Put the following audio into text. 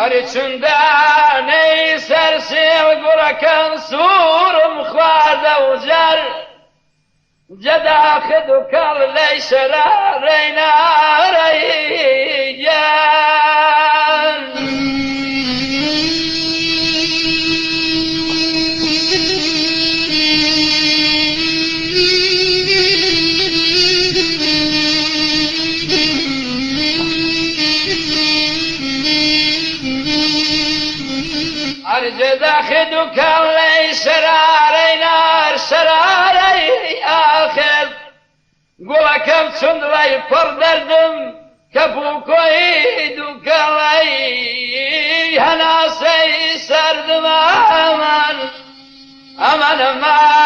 هەرچوندا نەی سەرسێڵ گوڕەکەم سوورم خواردە و جەر جەداخد و کەڵ لەی شەرارەی نارەی گیان جەداخد و کەڵ لەی شەرارەی نار شەرارەی ئاخر گوڵەکەم چوندڵی پڕ دەردم کە بووکۆی دووکەڵی هەناسەی سەردم ئەمان ئەمانەمان